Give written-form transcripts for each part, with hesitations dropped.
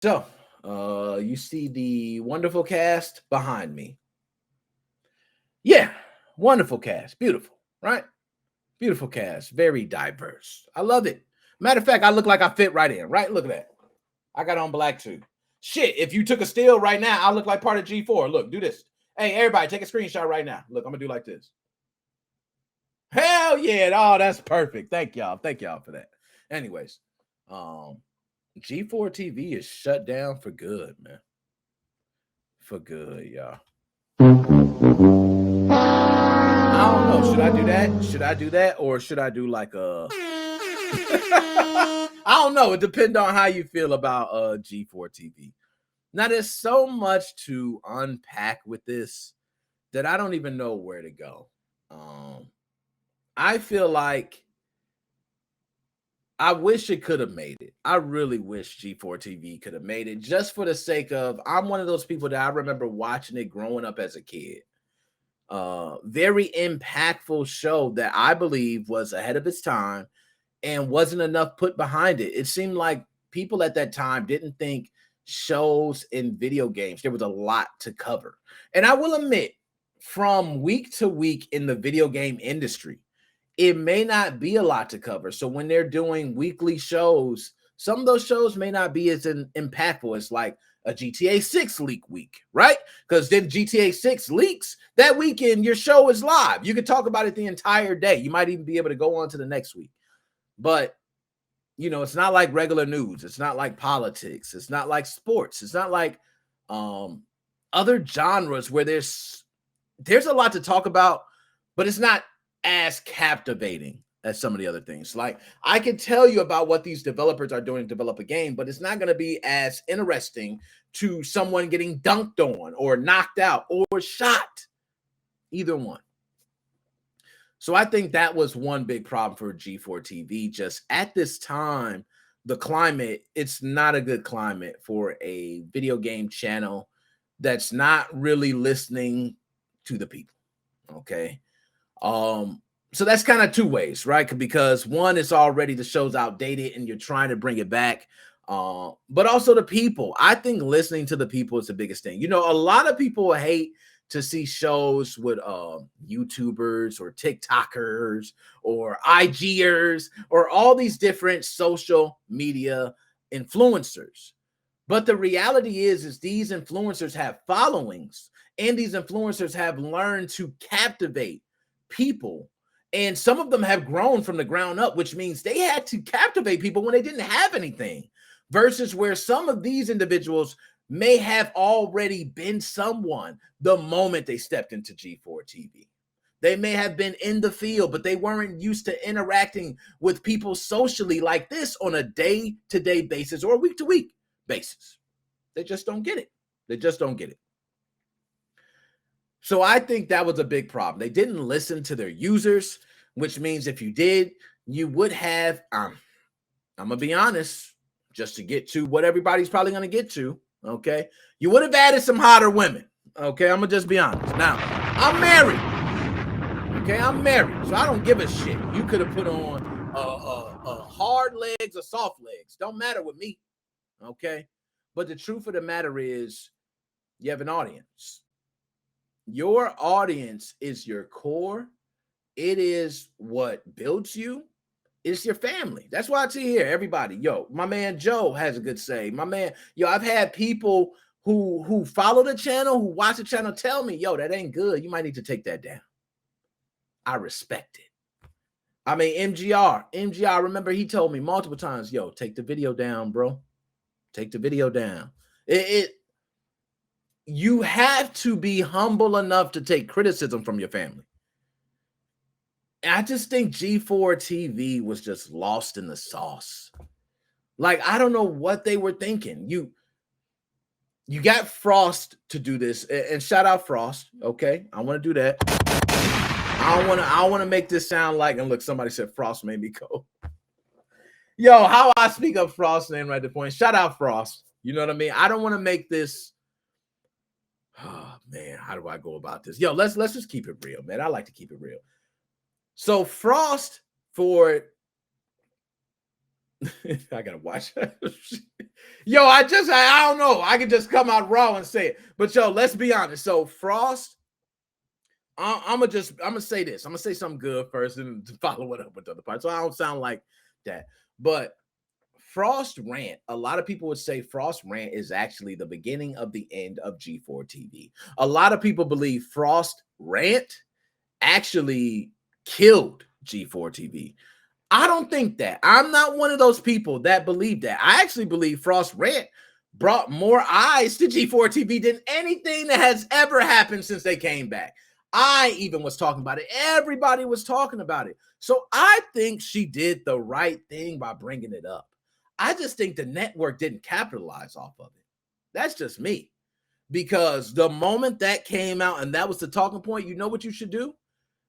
So, you see the wonderful cast behind me. Yeah, wonderful cast. Beautiful, right? Beautiful cast. Very diverse. I love it. Matter of fact, I look like I fit right in, right? Look at that. I got on black too. Shit, if you took a still right now, I look like part of G4. Look, do this. Hey, everybody, take a screenshot right now. Look, I'm gonna do like this. Hell yeah. Oh, that's perfect. Thank y'all. Thank y'all for that. Anyways, um, G4TV is shut down for good, man. For good, y'all. I don't know. Should I do that? Should I do that? Or should I do like a I don't know. It depends on how you feel about G4 TV. Now there's so much to unpack with this that I don't even know where to go. Um I feel like I wish it could have made it. I really wish G4 TV could have made it just for the sake of I'm one of those people that I remember watching it growing up as a kid. Very impactful show that I believe was ahead of its time and wasn't enough put behind it. It seemed like people at that time didn't think shows and video games, there was a lot to cover. And I will admit, from week to week in the video game industry, it may not be a lot to cover. So when they're doing weekly shows, some of those shows may not be as impactful as like a GTA 6 leak week, right? Because then GTA 6 leaks that weekend, your show is live. You can talk about it the entire day. You might even be able to go on to the next week. But it's not like regular news. It's not like politics. It's not like sports. It's not like other genres where there's a lot to talk about, but it's not as captivating as some of the other things. Like I can tell you about what these developers are doing to develop a game, but it's not going to be as interesting to someone getting dunked on or knocked out or shot. Either one. So I think that was one big problem for G4 TV. Just at this time, the climate, it's not a good climate for a video game channel that's not really listening to the people. Okay. So that's kind of two ways, right? Because one is already the show's outdated and you're trying to bring it back. But also the people. I think listening to the people is the biggest thing. A lot of people hate to see shows with YouTubers or TikTokers or IGers or all these different social media influencers. But the reality is these influencers have followings and these influencers have learned to captivate people. And some of them have grown from the ground up, which means they had to captivate people when they didn't have anything, versus where some of these individuals may have already been someone the moment they stepped into G4 TV. They may have been in the field, but they weren't used to interacting with people socially like this on a day-to-day basis or a week-to-week basis. They just don't get it. They just don't get it. So I think that was a big problem. They didn't listen to their users, which means if you did, you would have, I'm going to be honest, just to get to what everybody's probably going to get to, okay? You would have added some hotter women, okay? I'm going to just be honest. Now, I'm married, okay? I'm married, so I don't give a shit. You could have put on hard legs or soft legs. Don't matter with me, okay? But the truth of the matter is you have an audience. Your audience is your core. It is what builds you. It's your family. That's why I see here, everybody. Yo, my man Joe has a good say. My man, I've had people who follow the channel, who watch the channel, tell me, yo, that ain't good. You might need to take that down. I respect it. I mean, MGR, remember he told me multiple times, yo, take the video down, bro. Take the video down. You have to be humble enough to take criticism from your family. I just think G4 TV was just lost in the sauce. Like, I don't know what they were thinking. You got Frost to do this, and shout out Frost. Okay, I want to do that. I want to make this sound like, and look, somebody said Frost made me go. Yo, how I speak up Frost's name right at the point. Shout out Frost. You know what I mean? I don't want to make this. Oh man, how do I go about this? Yo, let's just keep it real, man. I like to keep it real. So Frost, for I gotta watch. Yo, I don't know. I can just come out raw and say it. But yo, let's be honest. So Frost, I'm gonna say this. I'm gonna say something good first and follow it up with the other part. So I don't sound like that. But Frost Rant, a lot of people would say Frost Rant is actually the beginning of the end of G4 TV. A lot of people believe Frost Rant actually killed G4 TV. I don't think that. I'm not one of those people that believe that. I actually believe Frost Rant brought more eyes to G4 TV than anything that has ever happened since they came back. I even was talking about it. Everybody was talking about it. So I think she did the right thing by bringing it up. I just think the network didn't capitalize off of it. That's just me. Because the moment that came out and that was the talking point, you know what you should do?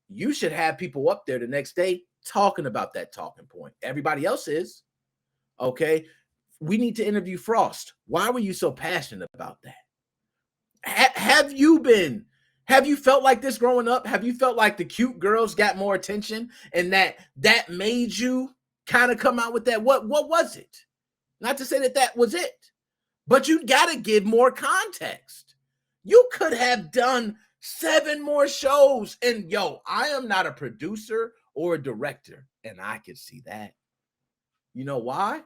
You should have people up there the next day talking about that talking point. Everybody else is. Okay. We need to interview Frost. Why were you so passionate about that? Have you felt like this growing up? Have you felt like the cute girls got more attention and that made you kind of come out with that? What was it? Not to say that was it, but you got to give more context. You could have done 7 more shows. And yo, I am not a producer or a director, and I could see that. You know why?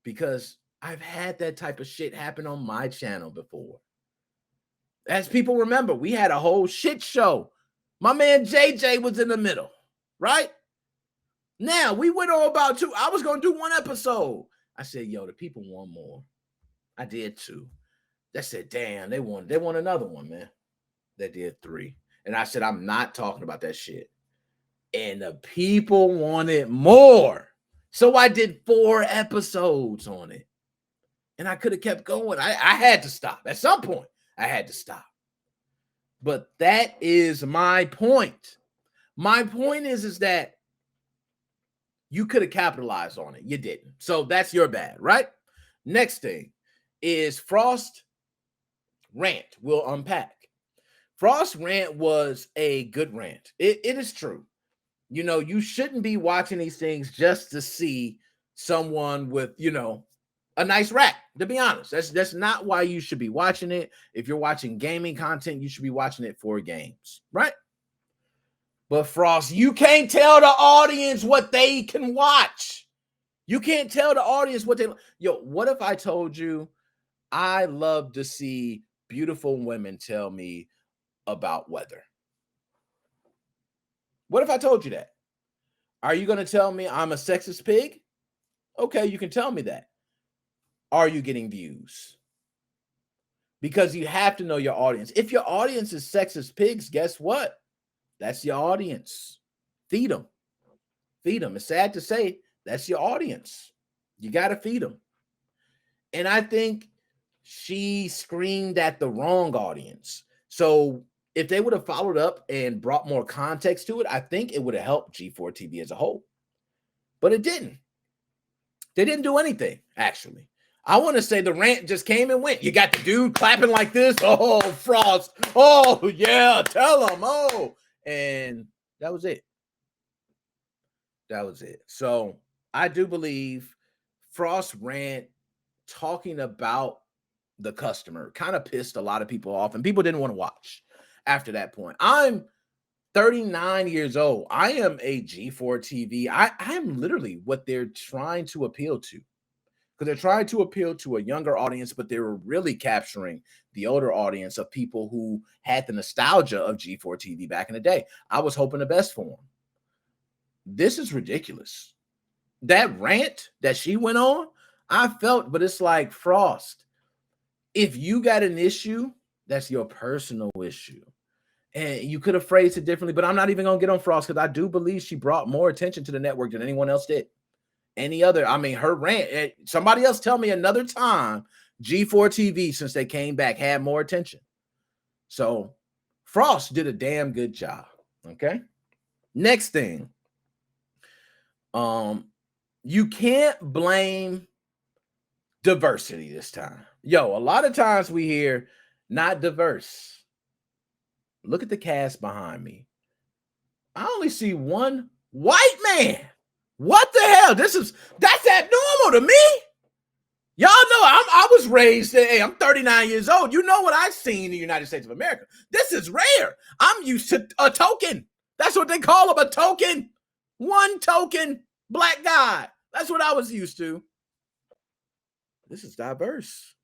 Because I've had that type of shit happen on my channel before. As people remember, we had a whole shit show. My man JJ was in the middle, right? Now, we went on about 2. I was going to do 1 episode. I said, yo, the people want more. I did 2. They said, damn, they want another one, man. They did 3. And I said, I'm not talking about that shit. And the people wanted more. So I did 4 episodes on it. And I could have kept going. I had to stop. At some point, I had to stop. But that is my point. My point is that you could have capitalized on it. You didn't. So that's your bad, right? Next thing is Frost Rant. We'll unpack. Frost Rant was a good rant. It is true. You know, you shouldn't be watching these things just to see someone with, a nice rap, to be honest. That's not why you should be watching it. If you're watching gaming content, you should be watching it for games, right? But Frost, you can't tell the audience what they can watch. You can't tell the audience what they... Yo, what if I told you I love to see beautiful women tell me about weather? What if I told you that? Are you going to tell me I'm a sexist pig? Okay, you can tell me that. Are you getting views? Because you have to know your audience. If your audience is sexist pigs, guess what? That's your audience. Feed them. Feed them. It's sad to say, that's your audience. You got to feed them. And I think she screamed at the wrong audience. So if they would have followed up and brought more context to it, I think it would have helped G4 TV as a whole. But it didn't. They didn't do anything, actually. I want to say the rant just came and went. You got the dude clapping like this. Oh, Frost. Oh, yeah, tell him. Oh, and that was it. That was it. So I do believe Frost Rant talking about the customer kind of pissed a lot of people off, and people didn't want to watch after that point. I'm 39 years old. I am a G4 TV. I'm literally what they're trying to appeal to. Because they're trying to appeal to a younger audience, but they were really capturing the older audience of people who had the nostalgia of G4 TV back in the day. I was hoping the best for them. This is ridiculous. That rant that she went on, I felt, but it's like, Frost, if you got an issue, that's your personal issue. And you could have phrased it differently, but I'm not even going to get on Frost because I do believe she brought more attention to the network than anyone else did. Her rant, somebody else tell me another time G4 TV since they came back had more attention. So Frost did a damn good job. Okay. Next thing. You can't blame diversity this time. Yo, a lot of times we hear not diverse. Look at the cast behind me. I only see one white man. What the hell? That's abnormal to me. Y'all know I was raised, hey, I'm 39 years old. You know what I've seen in the United States of America. This is rare. I'm used to a token. That's what they call them, a token. One token black guy. That's what I was used to. This is diverse.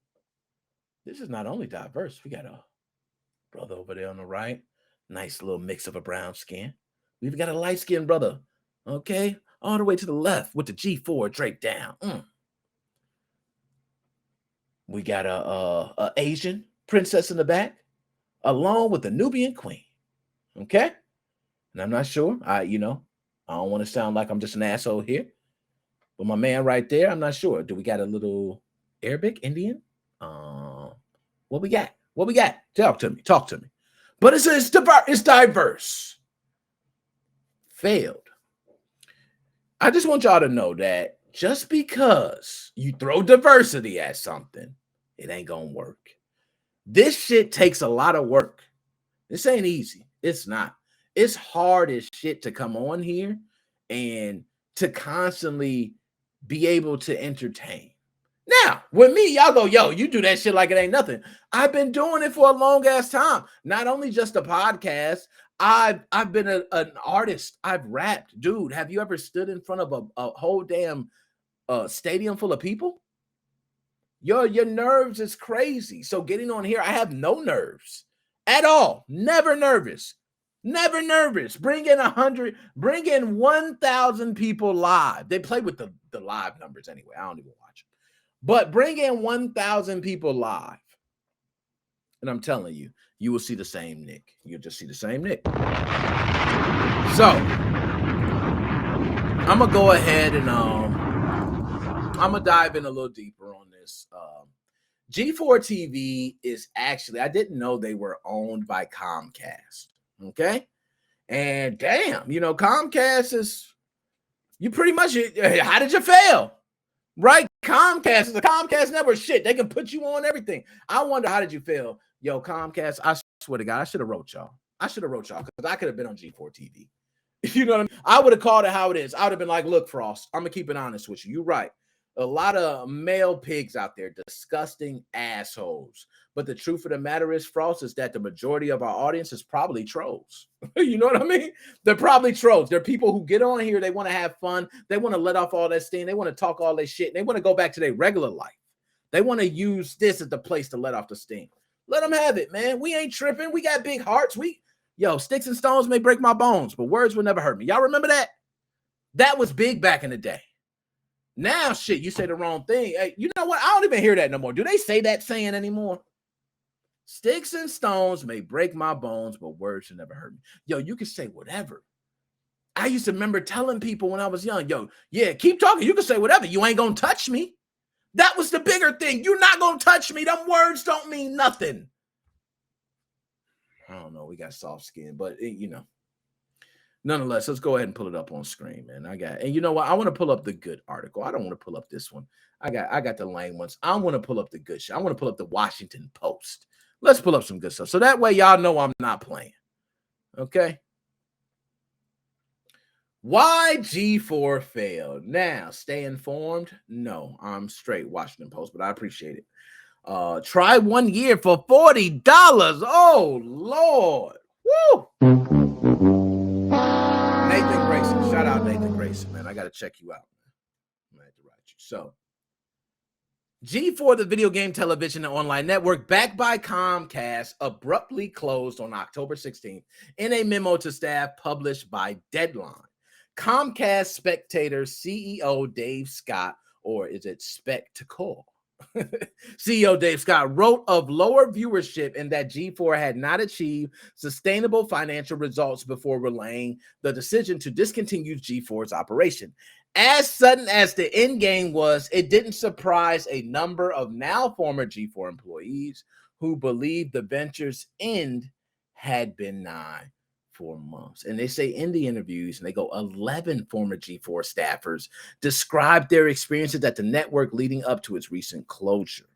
This is not only diverse. We got a brother over there on the right. Nice little mix of a brown skin. We've got a light-skinned brother. Okay. All the way to the left with the G4 draped down. We got a Asian princess in the back, along with the Nubian queen. Okay, and I'm not sure. I don't want to sound like I'm just an asshole here, but my man right there, I'm not sure. Do we got a little Arabic, Indian? What we got? What we got? Talk to me. Talk to me. But it's diverse. Failed. I just want y'all to know that just because you throw diversity at something, it ain't gonna work. This shit takes a lot of work. This ain't easy. It's not. It's hard as shit to come on here and to constantly be able to entertain. Now, with me, y'all go, yo, you do that shit like it ain't nothing. I've been doing it for a long ass time. Not only just a podcast, I've been an artist. I've rapped. Dude, have you ever stood in front of a whole damn stadium full of people? Your nerves is crazy. So getting on here, I have no nerves at all. Never nervous. Never nervous. Bring in 100, bring in 1,000 people live. They play with the live numbers anyway. I don't even watch it. But bring in 1,000 people live. And I'm telling you, you will see the same Nick. You'll just see the same Nick. So I'm going to go ahead and I'm going to dive in a little deeper on this. G4TV is actually, I didn't know they were owned by Comcast. Okay. And damn, Comcast is, you pretty much, how did you fail? Right? Comcast is a Comcast network. Shit, they can put you on everything. I wonder, how did you fail? Yo, Comcast, I swear to God, I should have wrote y'all. Because I could have been on G4TV. You know what I mean? I would have called it how it is. I would have been like, look, Frost, I'm going to keep it honest with you. You're right. A lot of male pigs out there, disgusting assholes. But the truth of the matter is, Frost, is that the majority of our audience is probably trolls. You know what I mean? They're probably trolls. They're people who get on here. They want to have fun. They want to let off all that steam. They want to talk all that shit. And they want to go back to their regular life. They want to use this as the place to let off the steam. Let them have it, man. We ain't tripping. We got big hearts. Sticks and stones may break my bones, but words will never hurt me. Y'all remember that? That was big back in the day. Now, shit, you say the wrong thing. Hey, you know what? I don't even hear that no more. Do they say that saying anymore? Sticks and stones may break my bones, but words should never hurt me. Yo, you can say whatever. I used to remember telling people when I was young, yo, yeah, keep talking. You can say whatever. You ain't going to touch me. That was the bigger thing. You're not going to touch me. Them words don't mean nothing. I don't know. We got soft skin, but nonetheless, let's go ahead and pull it up on screen, man. And you know what? I want to pull up the good article. I don't want to pull up this one. I got the lame ones. I want to pull up the good shit. I want to pull up the Washington Post. Let's pull up some good stuff. So that way y'all know I'm not playing. Okay. Why G4 failed. Now, stay informed. No, I'm straight Washington Post, but I appreciate it. Try 1 year for $40. Oh, Lord. Woo. Nathan Grayson. Shout out Nathan Grayson, man. I got to check you out. I'm going to have to write you. So, G4, the video game, television, and online network, backed by Comcast, abruptly closed on October 16th in a memo to staff published by Deadline. Comcast Spectator CEO Dave Scott, or is it Spectacle? CEO Dave Scott wrote of lower viewership and that G4 had not achieved sustainable financial results before relaying the decision to discontinue G4's operation. As sudden as the end game was, it didn't surprise a number of now former G4 employees who believed the venture's end had been nigh for months. And they say in the interviews, and they go, 11 former G4 staffers described their experiences at the network leading up to its recent closure.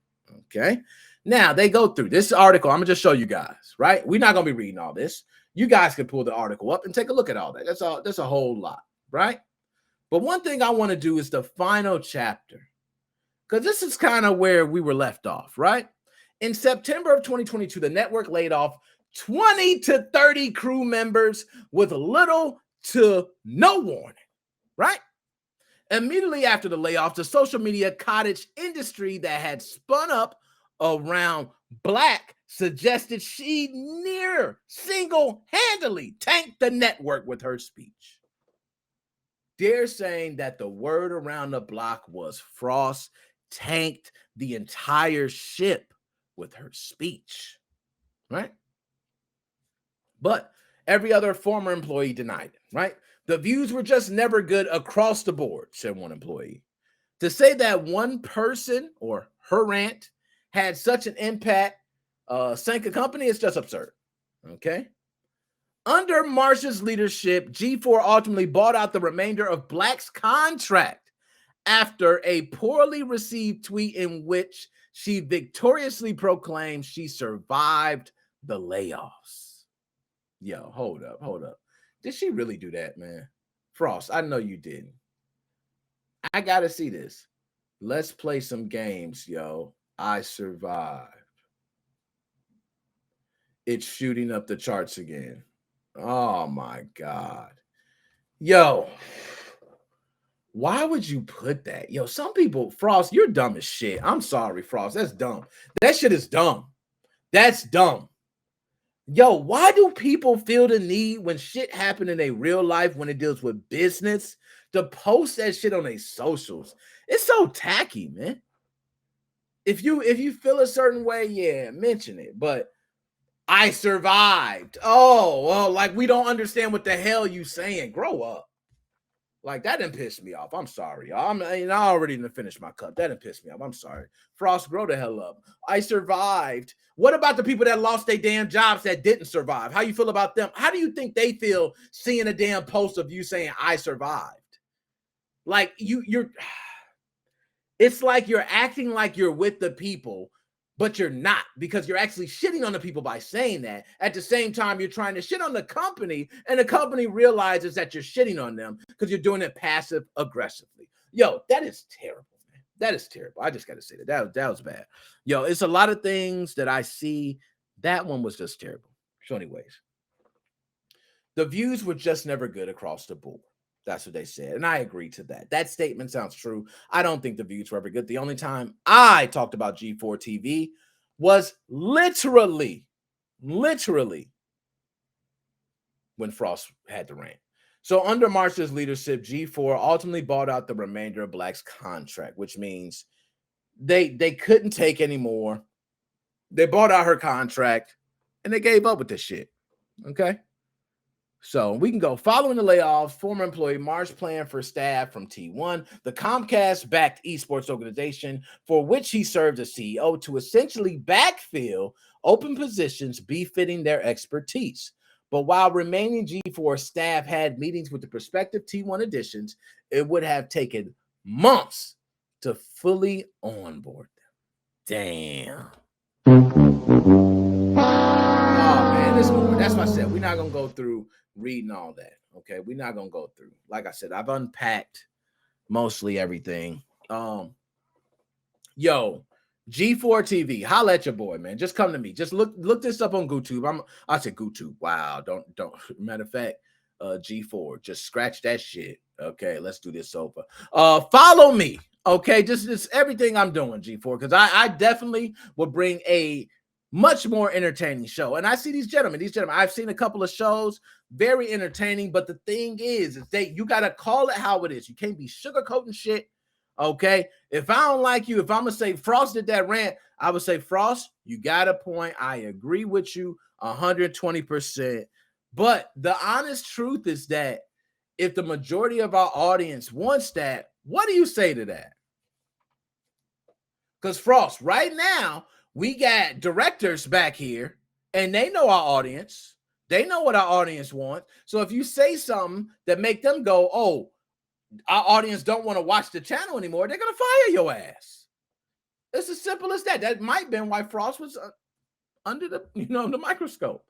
Okay. Now they go through this article. I'm gonna just show you guys, right? We're not gonna be reading all this. You guys can pull the article up and take a look at all that. That's a whole lot, right? But one thing I want to do is the final chapter, because this is kind of where we were left off, right? In September of 2022, the network laid off 20 to 30 crew members with little to no warning, right? Immediately after the layoff, the social media cottage industry that had spun up around Black suggested she near single-handedly tanked the network with her speech. They're saying that the word around the block was Frost tanked the entire ship with her speech, right? But every other former employee denied it, right? The views were just never good across the board, said one employee. To say that one person or her rant had such an impact, sank a company, is just absurd, okay? Under Marsha's leadership, G4 ultimately bought out the remainder of Black's contract after a poorly received tweet in which she victoriously proclaimed she survived the layoffs. Yo, hold up. Did she really do that, man? Frost, I know you didn't. I gotta see this. Let's play some games, yo. I survived. It's shooting up the charts again. Oh my God. Yo, why would you put that? Yo, some people, Frost, you're dumb as shit. I'm sorry, Frost. That's dumb. That shit is dumb. That's dumb. Yo, why do people feel the need when shit happen in their real life, when it deals with business, to post that shit on their socials? It's so tacky, man. If you feel a certain way, yeah, mention it. But I survived. Oh, well, like we don't understand what the hell you saying. Grow up. Like that didn't piss me off. I'm sorry, y'all. I already didn't finish my cup. That didn't piss me off. I'm sorry. Frost, grow the hell up. I survived. What about the people that lost their damn jobs that didn't survive? How you feel about them? How do you think they feel seeing a damn post of you saying I survived? Like you're it's like you're acting like you're with the people, but you're not, because you're actually shitting on the people by saying that. At the same time, you're trying to shit on the company, and the company realizes that you're shitting on them because you're doing it passive aggressively. Yo, that is terrible, man. That is terrible. I just got to say that was bad. Yo, it's a lot of things that I see. That one was just terrible. So anyways, the views were just never good across the board. That's what they said. And I agree to that. That statement sounds true. I don't think the views were ever good. The only time I talked about G4 TV was literally when Frost had the rant. So under Marsha's leadership, G4 ultimately bought out the remainder of Black's contract, which means they couldn't take anymore. They bought out her contract and they gave up with this shit. Okay. So we can go. Following the layoffs, former employee Marsh planned for staff from T1, the Comcast-backed esports organization for which he served as CEO, to essentially backfill open positions befitting their expertise. But while remaining G4 staff had meetings with the prospective T1 additions, it would have taken months to fully onboard them. Damn. Oh man, there's more. That's what I said. We're not gonna go through reading all that. Okay, we're not gonna go through. Like I said, I've unpacked mostly everything. Yo, G4 TV, holla at your boy, man. Just come to me. Just look this up on YouTube. I said YouTube. Wow, don't. Matter of fact, G4, just scratch that shit. Okay, let's do this over. Follow me. Okay, just everything I'm doing, G4, because I definitely will bring a much more entertaining show. And I see these gentlemen, I've seen a couple of shows, very entertaining. But the thing is you got to call it how it is. You can't be sugarcoating shit. Okay. If I don't like you, if I'm going to say Frost did that rant, I would say, Frost, you got a point. I agree with you 120%. But the honest truth is that if the majority of our audience wants that, what do you say to that? Because Frost, right now, we got directors back here and they know our audience. They know what our audience wants. So if you say something that make them go, oh, our audience don't want to watch the channel anymore, they're going to fire your ass. It's as simple as that. That might have been why Frost was under the microscope.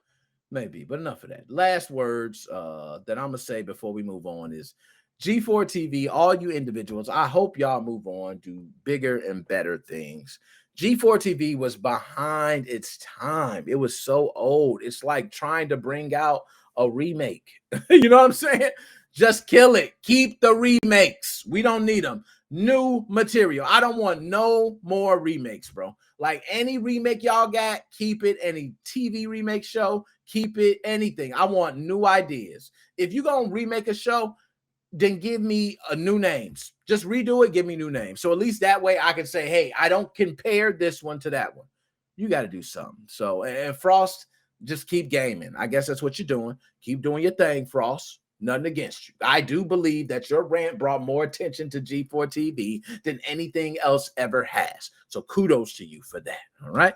Maybe, but enough of that. Last words that I'm going to say before we move on is G4 TV, all you individuals, I hope y'all move on, do bigger and better things. G4 TV was behind its time. It was so old. It's like trying to bring out a remake. You know what I'm saying? Just kill it. Keep the remakes. We don't need them. New material. I don't want no more remakes, bro. Like any remake y'all got, keep it. Any TV remake show, keep it. Anything. I want new ideas. If you're going to remake a show, then give me a new names. Just redo it, give me new names. So at least that way I can say, hey, I don't compare this one to that one. You got to do something. So, and Frost, just keep gaming. I guess that's what you're doing. Keep doing your thing, Frost. Nothing against you. I do believe that your rant brought more attention to G4 TV than anything else ever has. So kudos to you for that. All right.